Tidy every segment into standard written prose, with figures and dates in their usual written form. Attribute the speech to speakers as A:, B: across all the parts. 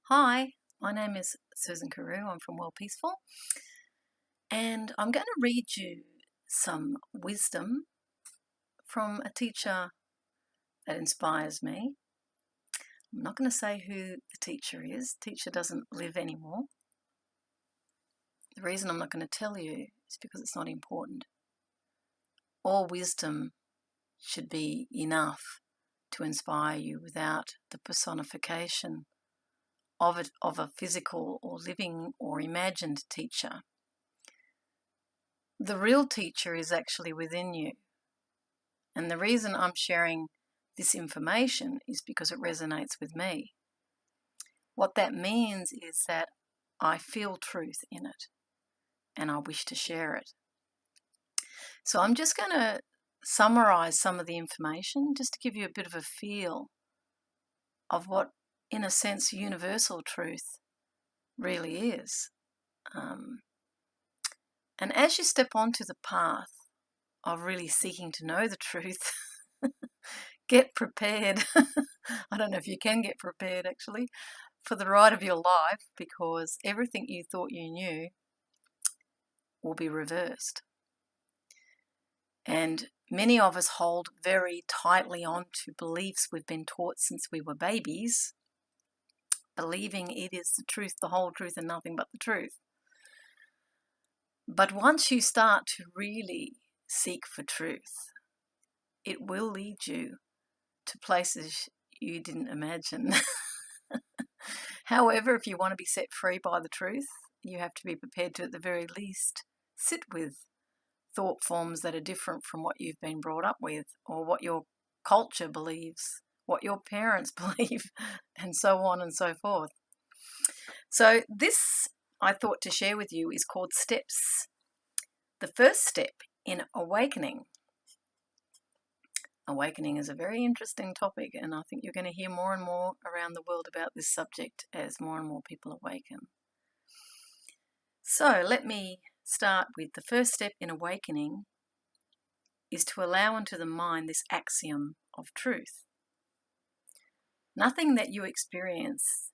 A: Hi, my name is Susan Carew. I'm from Worldpeacefull, and I'm going to read you some wisdom from a teacher that inspires me. I'm not going to say who the teacher is. The teacher doesn't live anymore. The reason I'm not going to tell you is because it's not important. All wisdom should be enough to inspire you without the personification of a physical or living or imagined teacher. The real teacher is actually within you. And the reason I'm sharing this information is because it resonates with me. What that means is that I feel truth in it and I wish to share it. So I'm just going to summarize some of the information just to give you a bit of a feel of what, in a sense, universal truth really is. And as you step onto the path of really seeking to know the truth, get prepared. I don't know if you can get prepared actually for the ride of your life, because everything you thought you knew will be reversed. And many of us hold very tightly on to beliefs we've been taught since we were babies, believing it is the truth, the whole truth, and nothing but the truth. But once you start to really seek for truth, it will lead you to places you didn't imagine. However, if you want to be set free by the truth, you have to be prepared to, at the very least, sit with thought forms that are different from what you've been brought up with, or what your culture believes, what your parents believe, and so on and so forth. So this, I thought to share with you, is called steps. The first step in awakening. Awakening is a very interesting topic, and I think you're going to hear more and more around the world about this subject as more and more people awaken. So let me start with the first step in awakening is to allow into the mind this axiom of truth. Nothing that you experience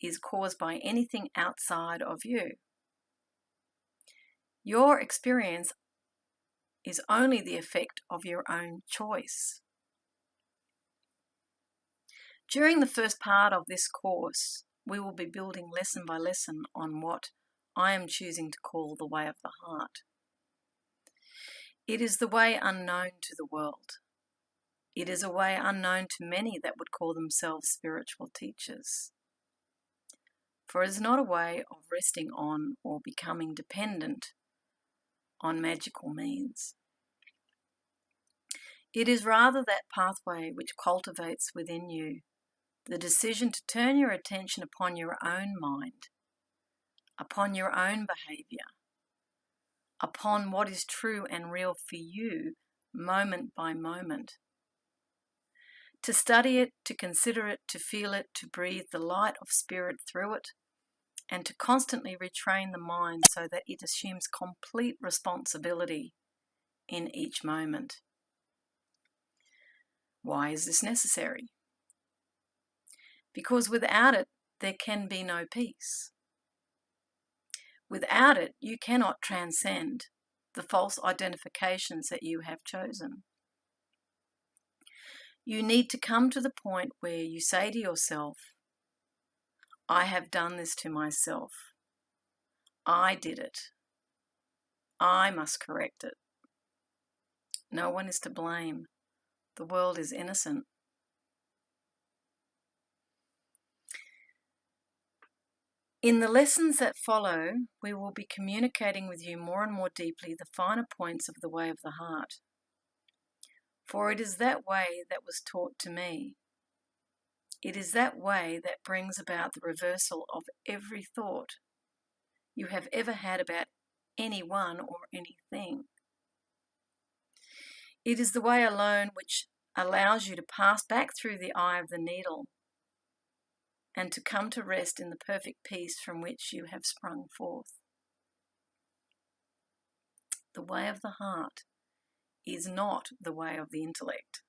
A: is caused by anything outside of you. Your experience is only the effect of your own choice. During the first part of this course, we will be building lesson by lesson on what I am choosing to call the way of the heart. It is the way unknown to the world. It is a way unknown to many that would call themselves spiritual teachers. For it is not a way of resting on or becoming dependent on magical means. It is rather that pathway which cultivates within you the decision to turn your attention upon your own mind, upon your own behaviour, upon what is true and real for you moment by moment. To study it, to consider it, to feel it, to breathe the light of spirit through it, and to constantly retrain the mind so that it assumes complete responsibility in each moment. Why is this necessary? Because without it, there can be no peace. Without it, you cannot transcend the false identifications that you have chosen. You need to come to the point where you say to yourself, I have done this to myself. I did it. I must correct it. No one is to blame. The world is innocent. In the lessons that follow, we will be communicating with you more and more deeply the finer points of the way of the heart. For it is that way that was taught to me. It is that way that brings about the reversal of every thought you have ever had about anyone or anything. It is the way alone which allows you to pass back through the eye of the needle and to come to rest in the perfect peace from which you have sprung forth. The way of the heart is not the way of the intellect.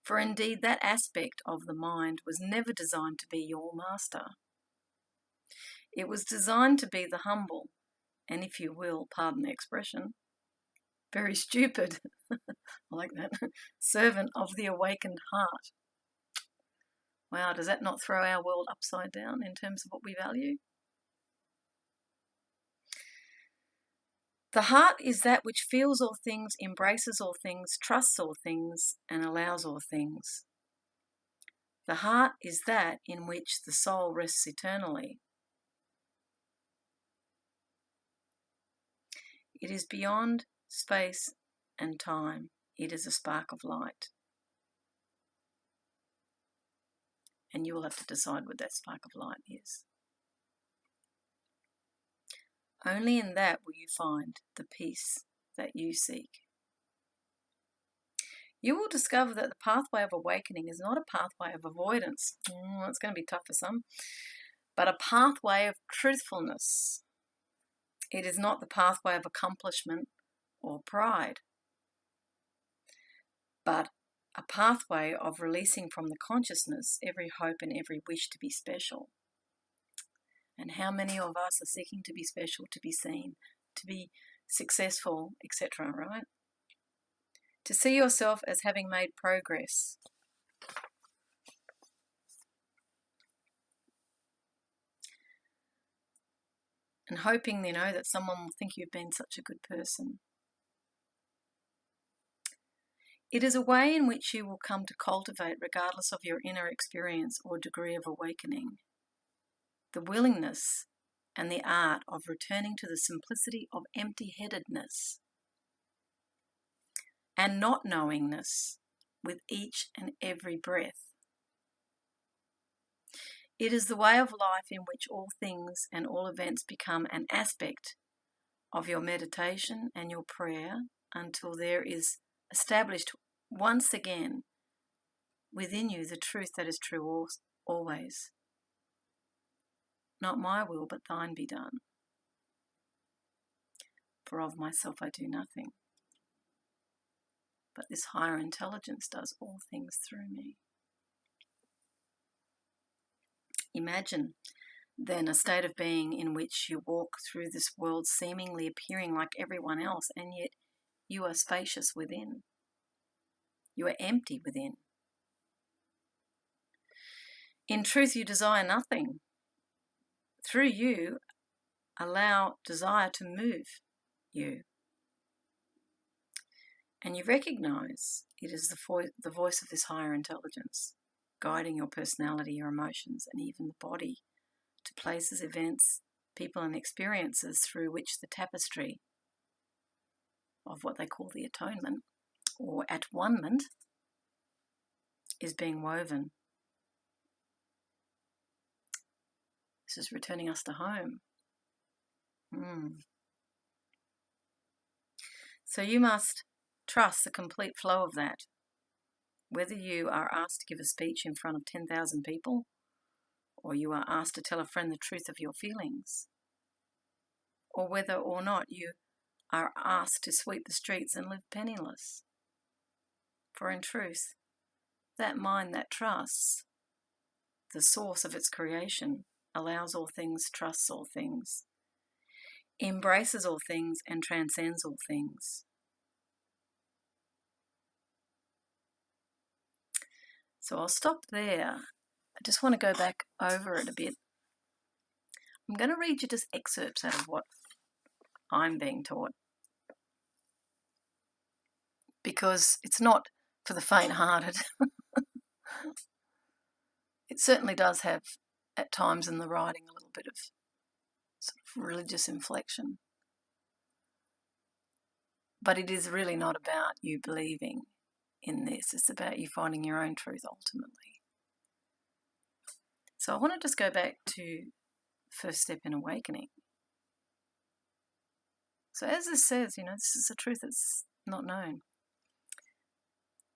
A: For indeed that aspect of the mind was never designed to be your master. It was designed to be the humble, and if you will, pardon the expression, very stupid, I like that, servant of the awakened heart. Wow, does that not throw our world upside down in terms of what we value? The heart is that which feels all things, embraces all things, trusts all things, and allows all things. The heart is that in which the soul rests eternally. It is beyond space and time. It is a spark of light. And you will have to decide what that spark of light is. Only in that will you find the peace that you seek. You will discover that the pathway of awakening is not a pathway of avoidance. It's going to be tough for some. But a pathway of truthfulness. It is not the pathway of accomplishment or pride, but a pathway of releasing from the consciousness every hope and every wish to be special. And how many of us are seeking to be special, to be seen, to be successful, etc., right? To see yourself as having made progress. And hoping, that someone will think you've been such a good person. It is a way in which you will come to cultivate, regardless of your inner experience or degree of awakening, the willingness and the art of returning to the simplicity of empty-headedness and not knowingness with each and every breath. It is the way of life in which all things and all events become an aspect of your meditation and your prayer until there is established once again within you the truth that is true always. Not my will, but thine be done. For of myself I do nothing, but this higher intelligence does all things through me. Imagine then a state of being in which you walk through this world seemingly appearing like everyone else, and yet you are spacious within. You are empty within. In truth, you desire nothing. Through you, allow desire to move you. And you recognize it is the voice of this higher intelligence, guiding your personality, your emotions, and even the body to places, events, people, and experiences through which the tapestry of what they call the atonement or at-one-ment is being woven. This is returning us to home. So you must trust the complete flow of that. Whether you are asked to give a speech in front of 10,000 people, or you are asked to tell a friend the truth of your feelings, or whether or not you are asked to sweep the streets and live penniless. For in truth, that mind that trusts the source of its creation allows all things, trusts all things, embraces all things, and transcends all things. So I'll stop there. I just want to go back over it a bit. I'm going to read you just excerpts out of what I'm being taught, because it's not for the faint-hearted. It certainly does have, at times in the writing, a little bit of sort of religious inflection. But it is really not about you believing in this. It's about you finding your own truth ultimately. So I want to just go back to the first step in awakening. So as this says, this is a truth that's not known.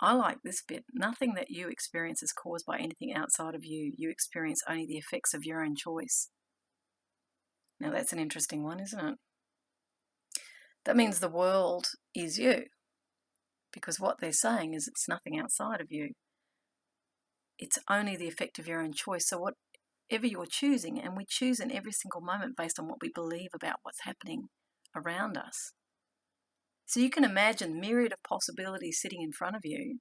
A: I like this bit. Nothing that you experience is caused by anything outside of you. You experience only the effects of your own choice. Now that's an interesting one, isn't it? That means the world is you, because what they're saying is it's nothing outside of you. It's only the effect of your own choice. So what whatever you're choosing, and we choose in every single moment based on what we believe about what's happening around us. So you can imagine the myriad of possibilities sitting in front of you.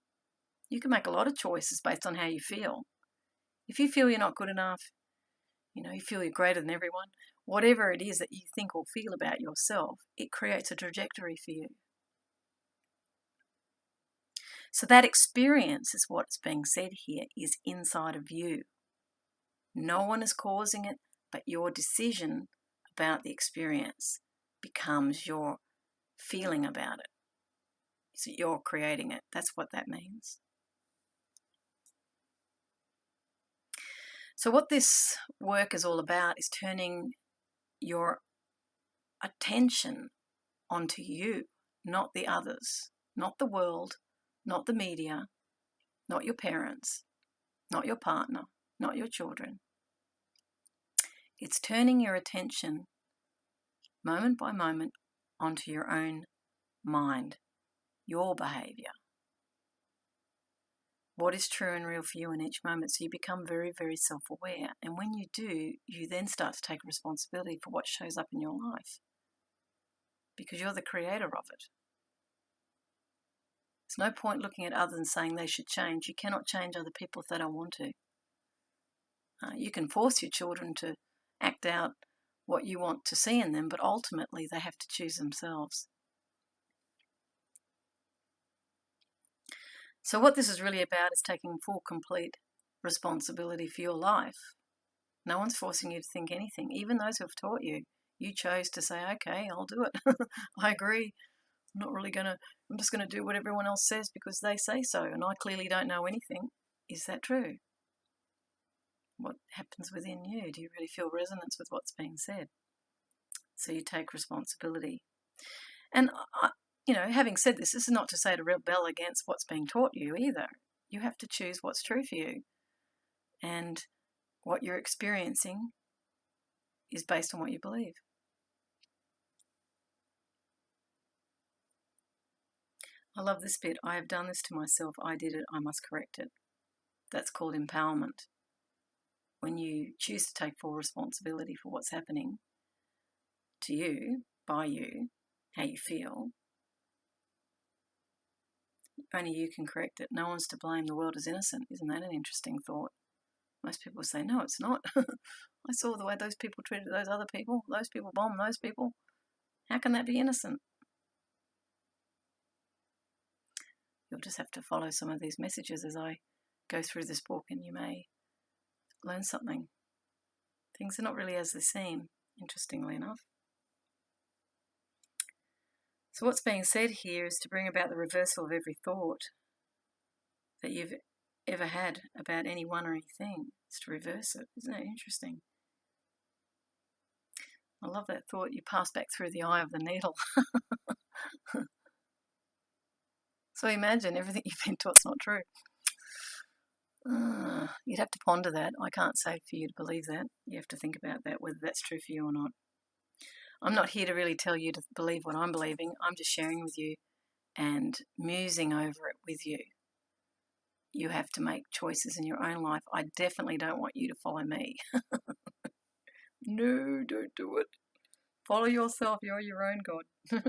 A: You can make a lot of choices based on how you feel. If you feel you're not good enough, you feel you're greater than everyone, whatever it is that you think or feel about yourself, it creates a trajectory for you. So that experience is what's being said here is inside of you. No one is causing it, but your decision about the experience becomes your feeling about it. So you're creating it. That's what that means. So what this work is all about is turning your attention onto you, not the others, not the world, not the media, not your parents, not your partner, not your children. It's turning your attention moment by moment onto your own mind, your behaviour. What is true and real for you in each moment. So you become very, very self-aware. And when you do, you then start to take responsibility for what shows up in your life, because you're the creator of it. There's no point looking at others and saying they should change. You cannot change other people if they don't want to. You can force your children to act out what you want to see in them, but ultimately they have to choose themselves. So what this is really about is taking full, complete responsibility for your life. No one's forcing you to think anything. Even those who have taught you, you chose to say, okay, I'll do it. I agree. I'm just going to do what everyone else says because they say so, and I clearly don't know anything. Is that true? What happens within you? Do you really feel resonance with what's being said? So you take responsibility. And, having said this is not to say to rebel against what's being taught you either. You have to choose what's true for you. And what you're experiencing is based on what you believe. I love this bit. I have done this to myself. I did it. I must correct it. That's called empowerment. When you choose to take full responsibility for what's happening to you, by you, how you feel, only you can correct it. No one's to blame. The world is innocent. Isn't that an interesting thought? Most people say, no, it's not. I saw the way those people treated those other people. Those people bombed those people. How can that be innocent? You'll just have to follow some of these messages as I go through this book, and you may learn something. Things are not really as they seem, interestingly enough. So what's being said here is to bring about the reversal of every thought that you've ever had about anyone or anything. It's to reverse it. Isn't that interesting? I love that thought. You pass back through the eye of the needle. So imagine everything you've been taught's not true. You'd have to ponder that. I can't say for you to believe that. You have to think about that, whether that's true for you or not. I'm not here to really tell you to believe what I'm believing. I'm just sharing with you and musing over it with you. You have to make choices in your own life. I definitely don't want you to follow me. No, don't do it. Follow yourself. You're your own God.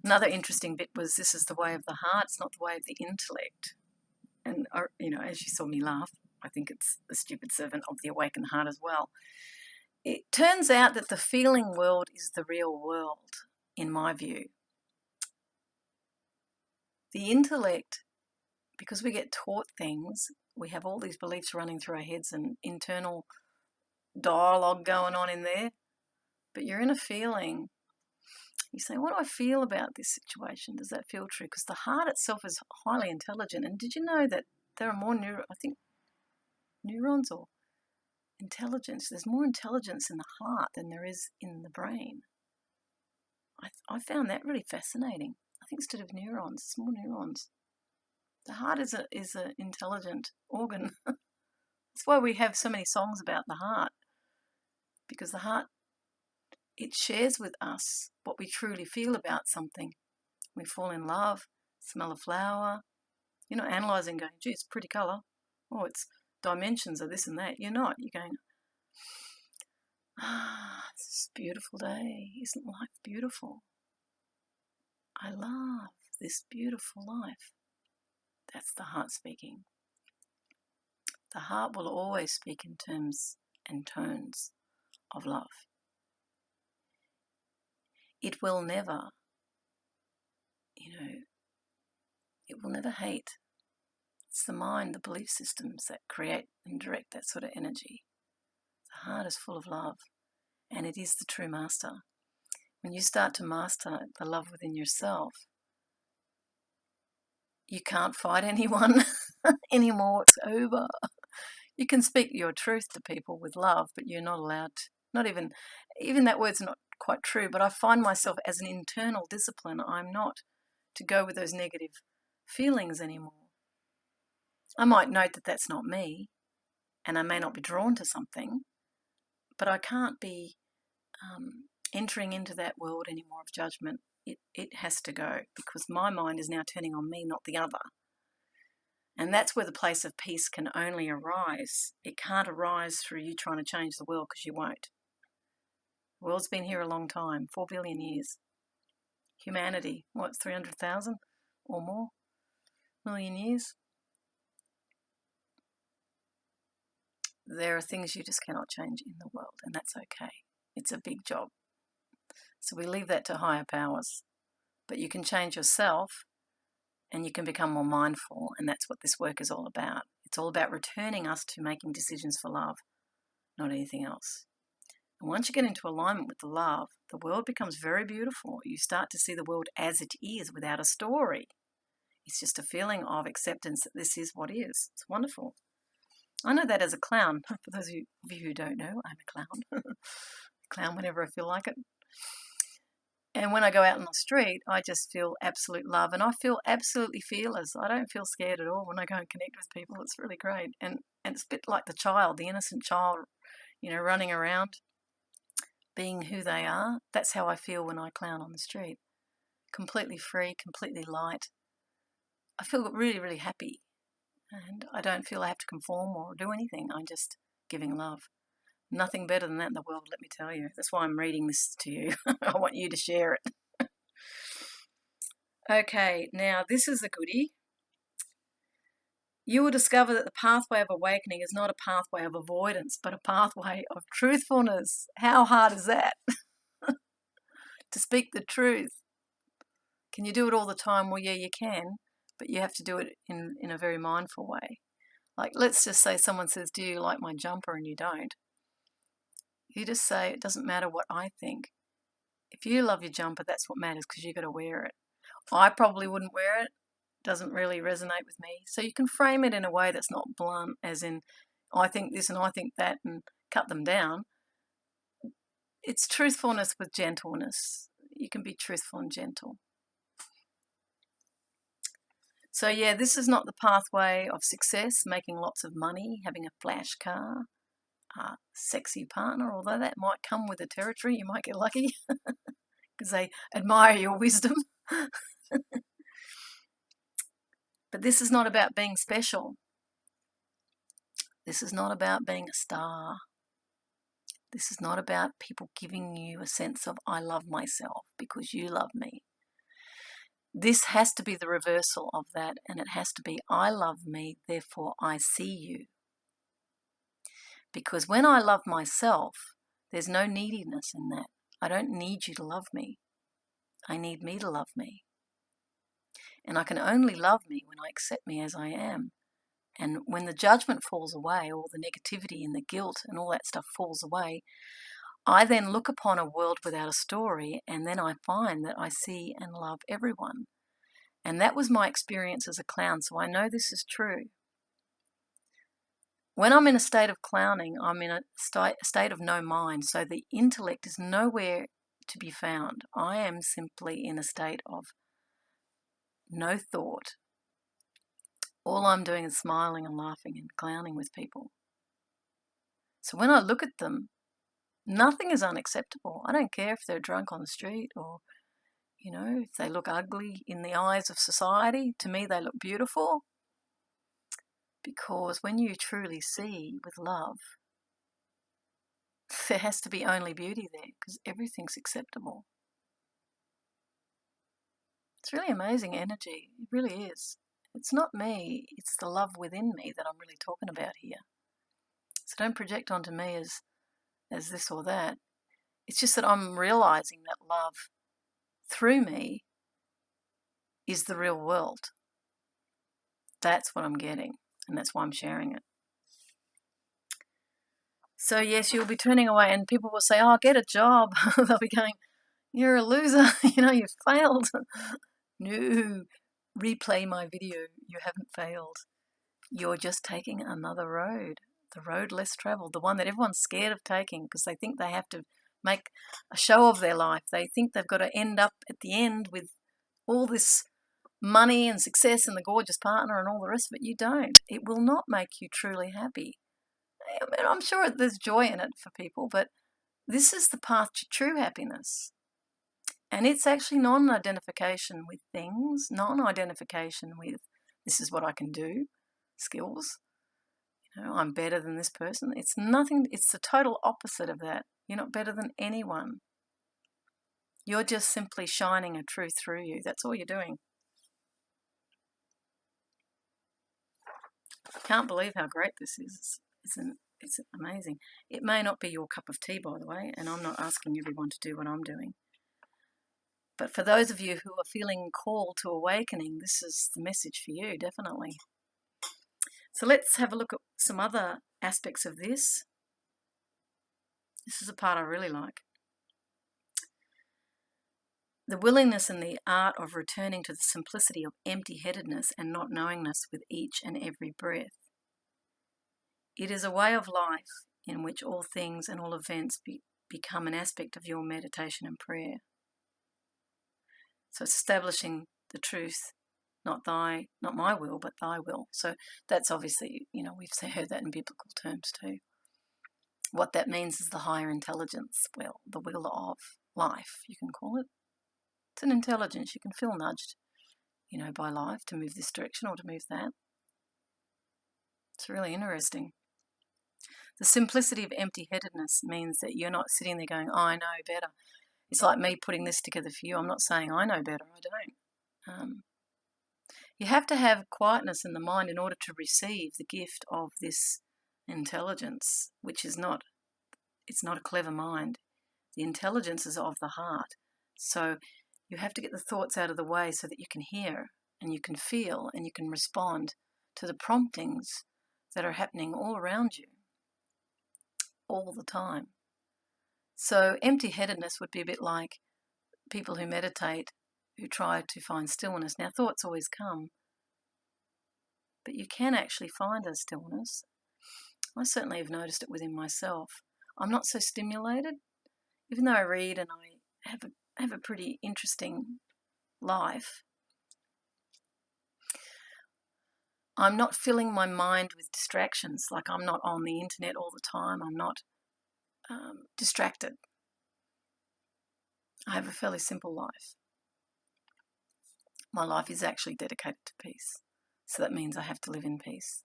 A: Another interesting bit was this is the way of the heart. It's not the way of the intellect. And, as you saw me laugh, I think it's the stupid servant of the awakened heart as well. It turns out that the feeling world is the real world, in my view. The intellect, because we get taught things, we have all these beliefs running through our heads and internal dialogue going on in there, but you're in a feeling. You say, what do I feel about this situation? Does that feel true? Because the heart itself is highly intelligent. And did you know that there are more neurons or intelligence? There's more intelligence in the heart than there is in the brain. I found that really fascinating. I think instead of neurons, it's more neurons. The heart is an intelligent organ. That's why we have so many songs about the heart, because the heart, it shares with us what we truly feel about something. We fall in love, smell a flower, analysing, going, gee, it's a pretty colour. Oh, it's dimensions of this and that. You're not. You're going, this is a beautiful day. Isn't life beautiful? I love this beautiful life. That's the heart speaking. The heart will always speak in terms and tones of love. It will never, it will never hate. It's the mind, the belief systems that create and direct that sort of energy. The heart is full of love, and it is the true master. When you start to master the love within yourself, you can't fight anyone anymore. It's over. You can speak your truth to people with love, but you're not allowed to, not even that word's not quite true, but I find myself as an internal discipline, I'm not to go with those negative feelings anymore. I might note that that's not me, and I may not be drawn to something, but I can't be entering into that world anymore of judgment. It has to go, because my mind is now turning on me, not the other. And that's where the place of peace can only arise. It can't arise through you trying to change the world, because you won't. The world's been here a long time, 4 billion years. Humanity, 300,000 or more million years? There are things you just cannot change in the world, and that's okay. It's a big job. So we leave that to higher powers. But you can change yourself, and you can become more mindful, and that's what this work is all about. It's all about returning us to making decisions for love, not anything else. And once you get into alignment with the love, the world becomes very beautiful. You start to see the world as it is, without a story. It's just a feeling of acceptance that this is what is. It's wonderful. I know that as a clown. For those of you who don't know, I'm a clown. Clown whenever I feel like it. And when I go out on the street, I just feel absolute love, and I feel absolutely fearless. I don't feel scared at all when I go and connect with people. It's really great. And it's a bit like the child, the innocent child, running around, being who they are. That's how I feel when I clown on the street. Completely free, completely light. I feel really, really happy. And I don't feel I have to conform or do anything. I'm just giving love. Nothing better than that in the world, let me tell you. That's why I'm reading this to you. I want you to share it. Okay, now this is a goodie. You will discover that the pathway of awakening is not a pathway of avoidance, but a pathway of truthfulness. How hard is that? To speak the truth. Can you do it all the time? Well, yeah, you can, but you have to do it in a very mindful way. Like, let's just say someone says, do you like my jumper? And you don't. You just say, it doesn't matter what I think. If you love your jumper, that's what matters, because you've got to wear it. I probably wouldn't wear it. It doesn't really resonate with me. So you can frame it in a way that's not blunt, as in, I think this and I think that, and cut them down. It's truthfulness with gentleness. You can be truthful and gentle. So yeah, this is not the pathway of success, making lots of money, having a flash car, a sexy partner, although that might come with the territory. You might get lucky because they admire your wisdom. But this is not about being special. This is not about being a star. This is not about people giving you a sense of, I love myself because you love me. This has to be the reversal of that, and it has to be, I love me, therefore I see you. Because when I love myself, there's no neediness in that. I don't need you to love me. I need me to love me. And I can only love me when I accept me as I am. And when the judgment falls away, all the negativity and the guilt and all that stuff falls away, I then look upon a world without a story, and then I find that I see and love everyone. And that was my experience as a clown, so I know this is true. When I'm in a state of clowning, I'm in a state of no mind, so the intellect is nowhere to be found. I am simply in a state of no thought. All I'm doing is smiling and laughing and clowning with people. So when I look at them, nothing is unacceptable. I don't care if they're drunk on the street or, if they look ugly in the eyes of society. To me, they look beautiful Because when you truly see with love, there has to be only beauty there, because everything's acceptable. It's really amazing energy. It really is. It's not me, it's the love within me that I'm really talking about here. So don't project onto me as this or that. It's just that I'm realizing that love through me is the real world. That's what I'm getting, and that's why I'm sharing it. So yes, you'll be turning away, and people will say, oh, get a job. They'll be going, you're a loser, you failed. No, replay my video. You haven't failed. You're just taking another road, the road less traveled, the one that everyone's scared of taking because they think they have to make a show of their life. They think they've got to end up at the end with all this money and success and the gorgeous partner and all the rest of it. You don't. It will not make you truly happy. I mean, I'm sure there's joy in it for people, but this is the path to true happiness. And it's actually non-identification with things, non-identification with this is what I can do, skills. I'm better than this person. It's nothing. It's the total opposite of that. You're not better than anyone. You're just simply shining a truth through you. That's all you're doing. I can't believe how great this is. It's amazing. It may not be your cup of tea, by the way, and I'm not asking everyone to do what I'm doing. But for those of you who are feeling called to awakening, this is the message for you, definitely. So let's have a look at some other aspects of this. This is a part I really like. The willingness and the art of returning to the simplicity of empty-headedness and not knowingness with each and every breath. It is a way of life in which all things and all events become an aspect of your meditation and prayer. So it's establishing the truth, not my will, but thy will. So that's obviously, we've heard that in biblical terms too. What that means is the higher intelligence, well, the will of life, you can call it. It's an intelligence. You can feel nudged, by life to move this direction or to move that. It's really interesting. The simplicity of empty-headedness means that you're not sitting there going, oh, I know better. It's like me putting this together for you. I'm not saying I know better. I don't. You have to have quietness in the mind in order to receive the gift of this intelligence, which is not a clever mind. The intelligence is of the heart. So you have to get the thoughts out of the way so that you can hear and you can feel and you can respond to the promptings that are happening all around you all the time. So empty-headedness would be a bit like people who meditate, who try to find stillness. Now, thoughts always come, but you can actually find a stillness. I certainly have noticed it within myself. I'm not so stimulated, even though I read and I have a pretty interesting life. I'm not filling my mind with distractions, like I'm not on the internet all the time. I'm not distracted. I have a fairly simple life. My life is actually dedicated to peace. So that means I have to live in peace.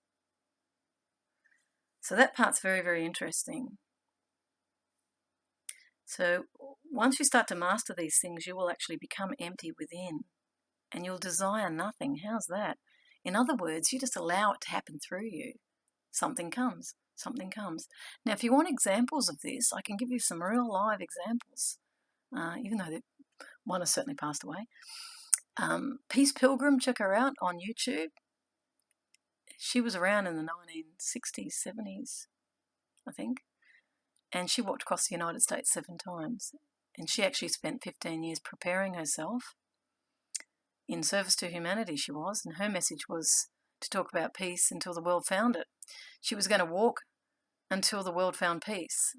A: So that part's very, very interesting. So once you start to master these things, you will actually become empty within and you'll desire nothing. How's that? In other words, you just allow it to happen through you. Something comes. Something comes. Now, if you want examples of this, I can give you some real live examples, even though one has certainly passed away. Peace Pilgrim, check her out on YouTube. She was around in the 1960s, 70s, I think. And she walked across the United States 7 times. And she actually spent 15 years preparing herself in service to humanity, she was. And her message was to talk about peace until the world found it. She was going to walk until the world found peace.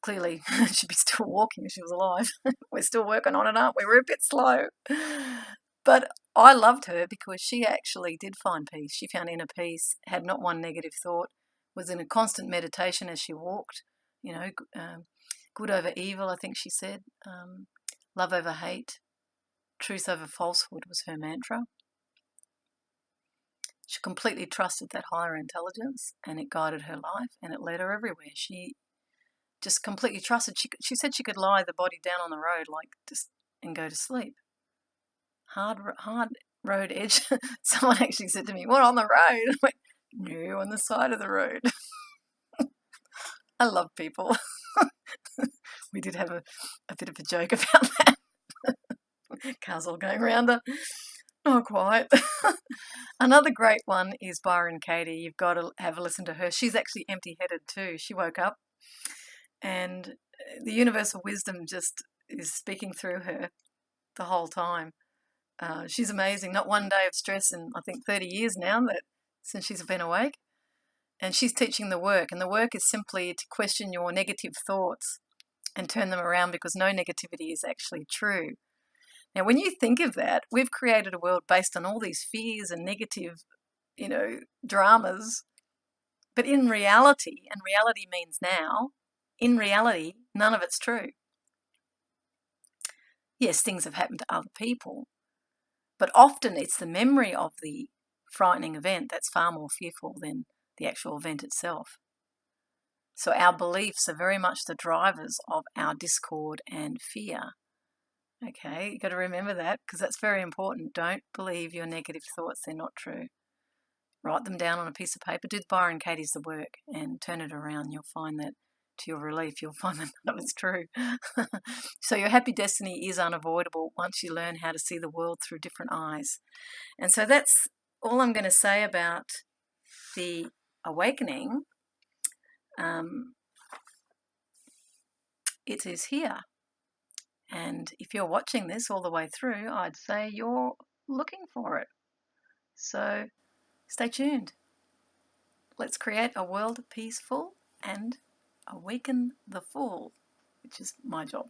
A: Clearly, she'd be still walking if she was alive. We're still working on it, aren't we? We're a bit slow. But I loved her because she actually did find peace. She found inner peace, had not one negative thought, was in a constant meditation as she walked, good over evil, I think she said, love over hate, truth over falsehood was her mantra. She completely trusted that higher intelligence, and it guided her life, and it led her everywhere. She just completely trusted. She said she could lie the body down on the road, like, just, and go to sleep. Hard road edge. Someone actually said to me, "What, on the road?" I went, "No, on the side of the road." I love people. We did have a bit of a joke about that. Cars all going around her. Not quite. Another great one is Byron Katie. You've got to have a listen to her. She's actually empty-headed too. She woke up and the universal wisdom just is speaking through her the whole time. She's amazing. Not one day of stress in, I think, 30 years now since she's been awake. And she's teaching the work. And the work is simply to question your negative thoughts and turn them around, because no negativity is actually true. Now, when you think of that, we've created a world based on all these fears and negative, dramas. But in reality, and reality means now, in reality, none of it's true. Yes, things have happened to other people, but often it's the memory of the frightening event that's far more fearful than the actual event itself. So our beliefs are very much the drivers of our discord and fear. Okay, you've got to remember that, because that's very important. Don't believe your negative thoughts. They're not true. Write them down on a piece of paper. Do the Byron Katie's the work and turn it around. You'll find that, to your relief, you'll find that none of it's true. So your happy destiny is unavoidable once you learn how to see the world through different eyes. And so that's all I'm going to say about the awakening. It is here. And if you're watching this all the way through, I'd say you're looking for it. So stay tuned. Let's create a world peaceful and awaken the full, which is my job.